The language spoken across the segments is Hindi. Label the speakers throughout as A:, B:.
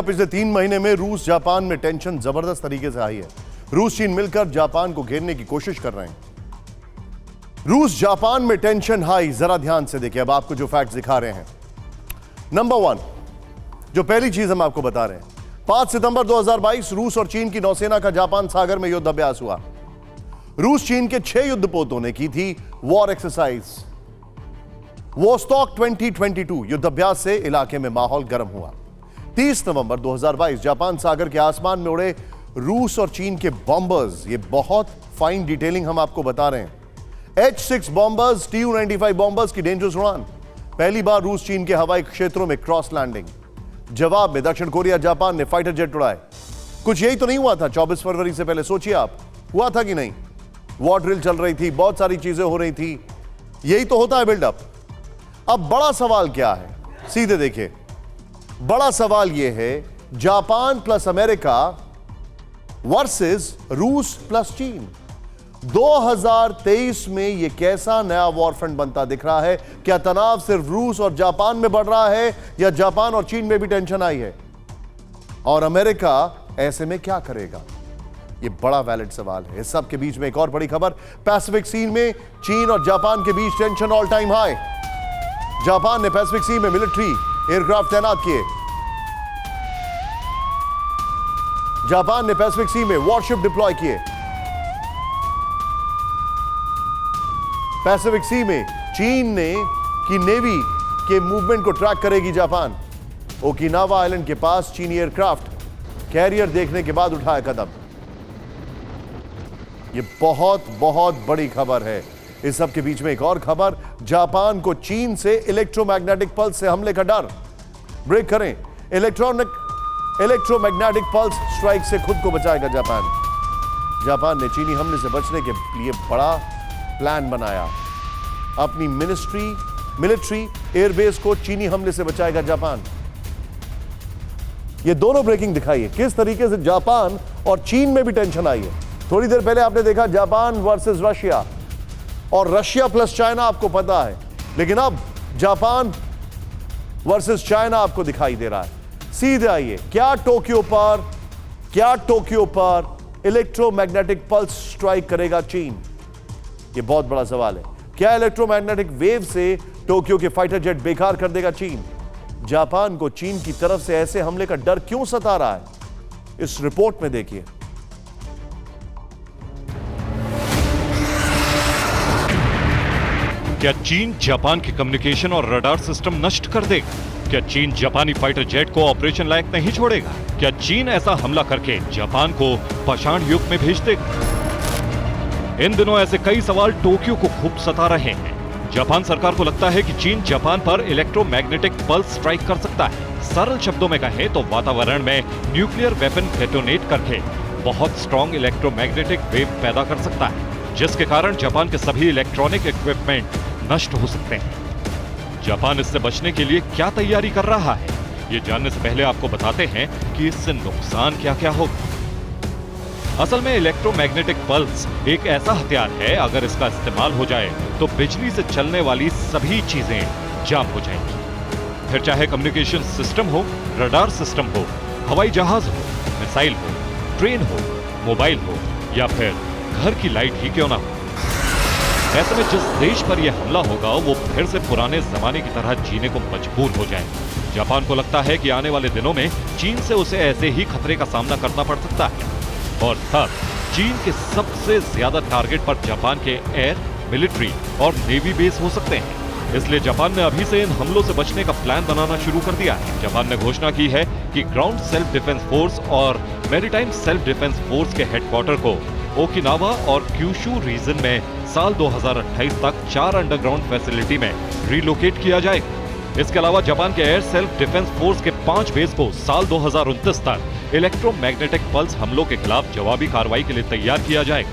A: पिछले 3 महीने में रूस जापान में टेंशन जबरदस्त तरीके से आई है। रूस चीन मिलकर जापान को घेरने की कोशिश कर रहे हैं। रूस जापान में टेंशन हाई, जरा ध्यान से देखिए। अब आपको जो फैक्ट्स दिखा रहे हैं, नंबर 1 जो पहली चीज हम आपको बता रहे हैं, 5 सितंबर 2022 रूस और चीन की नौसेना का जापान सागर में युद्ध अभ्यास हुआ। रूस चीन के 6 युद्धपोतों ने की थी वॉर एक्सरसाइज वोस्टॉक 2022। युद्ध अभ्यास से इलाके में माहौल गर्म हुआ। 30 नवंबर 2022 जापान सागर के आसमान में उड़े रूस और चीन के बॉम्बर्स। ये बहुत फाइन डिटेलिंग हम आपको बता रहे हैं। H-6 बॉम्बर्स, Tu-95 बॉम्बर्स की डेंजरस उड़ान। पहली बार रूस चीन के हवाई क्षेत्रों में क्रॉस लैंडिंग। जवाब में दक्षिण कोरिया जापान ने फाइटर जेट उड़ाए। कुछ यही तो नहीं हुआ था 24 फरवरी से पहले? सोचिए आप, हुआ था कि नहीं? वॉर ड्रिल चल रही थी, बहुत सारी चीजें हो रही थी। यही तो होता है बिल्डअप। अब बड़ा सवाल क्या है, सीधे देखिए। बड़ा सवाल यह है, जापान प्लस अमेरिका वर्सेस रूस प्लस चीन। 2023 में यह कैसा नया वॉर फ्रंट बनता दिख रहा है? क्या तनाव सिर्फ रूस और जापान में बढ़ रहा है या जापान और चीन में भी टेंशन आई है? और अमेरिका ऐसे में क्या करेगा? यह बड़ा वैलिड सवाल है। इस सब के बीच में एक और बड़ी खबर, पैसिफिक सीन में चीन और जापान के बीच tension all time high. Japan ने पैसिफिक सी में मिलिट्री एयरक्राफ्ट तैनात किए। जापान ने पैसिफिक सी में वॉरशिप डिप्लॉय किए। पैसिफिक सी में चीन ने की नेवी के मूवमेंट को ट्रैक करेगी जापान। ओकिनावा आइलैंड के पास चीनी एयरक्राफ्ट कैरियर देखने के बाद उठाया कदम। यह बहुत बहुत बड़ी खबर है। इस सब के बीच में एक और खबर, जापान को चीन से इलेक्ट्रोमैग्नेटिक पल्स से हमले का डर। ब्रेक करें, इलेक्ट्रोमैग्नेटिक पल्स स्ट्राइक से खुद को बचाएगा जापान। जापान ने चीनी हमले से बचने के लिए बड़ा प्लान बनाया। अपनी मिलिट्री एयरबेस को चीनी हमले से बचाएगा जापान। ये दोनों ब्रेकिंग दिखाई है किस तरीके से जापान और चीन में भी टेंशन आई है। थोड़ी देर पहले आपने देखा जापान वर्सेस रशिया और रशिया प्लस चाइना आपको पता है, लेकिन अब जापान वर्सेस चाइना आपको दिखाई दे रहा है। सीधे आइए, क्या टोक्यो पर इलेक्ट्रोमैग्नेटिक पल्स स्ट्राइक करेगा चीन? यह बहुत बड़ा सवाल है। क्या इलेक्ट्रोमैग्नेटिक वेव से टोक्यो के फाइटर जेट बेकार कर देगा चीन? जापान को चीन की तरफ से ऐसे हमले का डर क्यों सता रहा है, इस रिपोर्ट में देखिए।
B: क्या चीन जापान की कम्युनिकेशन और रडार सिस्टम नष्ट कर देगा? क्या चीन जापानी फाइटर जेट को ऑपरेशन लायक नहीं छोड़ेगा? क्या चीन ऐसा हमला करके जापान को पाषाण युग में भेज देगा? इन दिनों ऐसे कई सवाल टोक्यो को खूब सता रहे हैं। जापान सरकार को लगता है कि चीन जापान पर इलेक्ट्रोमैग्नेटिक पल्स स्ट्राइक कर सकता है। सरल शब्दों में कहें तो वातावरण में न्यूक्लियर वेपन डेटोनेट करके बहुत स्ट्रॉन्ग इलेक्ट्रोमैग्नेटिक वेव पैदा कर सकता है, जिसके कारण जापान के सभी इलेक्ट्रॉनिक इक्विपमेंट नष्ट हो सकते हैं। जापान इससे बचने के लिए क्या तैयारी कर रहा है, ये जानने से पहले आपको बताते हैं कि इससे नुकसान क्या क्या होगा। असल में इलेक्ट्रोमैग्नेटिक पल्स एक ऐसा हथियार है, अगर इसका इस्तेमाल हो जाए तो बिजली से चलने वाली सभी चीजें जाम हो जाएंगी। फिर चाहे कम्युनिकेशन सिस्टम हो, रडार सिस्टम हो, हवाई जहाज हो, मिसाइल हो, ट्रेन हो, मोबाइल हो या फिर घर की लाइट ही क्यों ना हो। ऐसे में जिस देश पर यह हमला होगा वो फिर से पुराने जमाने की तरह जीने को मजबूर हो जाएगा। जापान को लगता है कि आने वाले दिनों में चीन से उसे ऐसे ही खतरे का सामना करना पड़ सकता है, और तब चीन के सबसे ज्यादा टारगेट पर जापान के एयर, मिलिट्री और नेवी बेस हो सकते हैं। इसलिए जापान ने अभी से इन हमलों से बचने का प्लान बनाना शुरू कर दिया है। जापान ने घोषणा की है कि ग्राउंड सेल्फ डिफेंस फोर्स और मैरीटाइम सेल्फ डिफेंस फोर्स के हेडक्वार्टर को ओकिनावा और क्यूशू रीजन में साल 2028 तक 4 अंडरग्राउंड फैसिलिटी में रिलोकेट किया जाएगा। इसके अलावा जापान के एयर सेल्फ डिफेंस फोर्स के 5 बेस को साल 2029 तक इलेक्ट्रोमैग्नेटिक पल्स हमलों के खिलाफ जवाबी कार्रवाई के लिए तैयार किया जाएगा।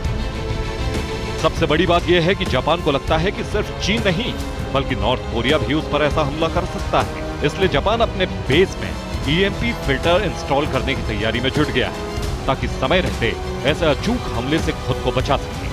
B: सबसे बड़ी बात यह है कि जापान को लगता है कि सिर्फ चीन नहीं बल्कि नॉर्थ कोरिया भी उस पर ऐसा हमला कर सकता है। इसलिए जापान अपने बेस में EMP फिल्टर इंस्टॉल करने की तैयारी में जुट गया है, ताकि समय रहते ऐसे अचूक हमले से खुद को बचा सके।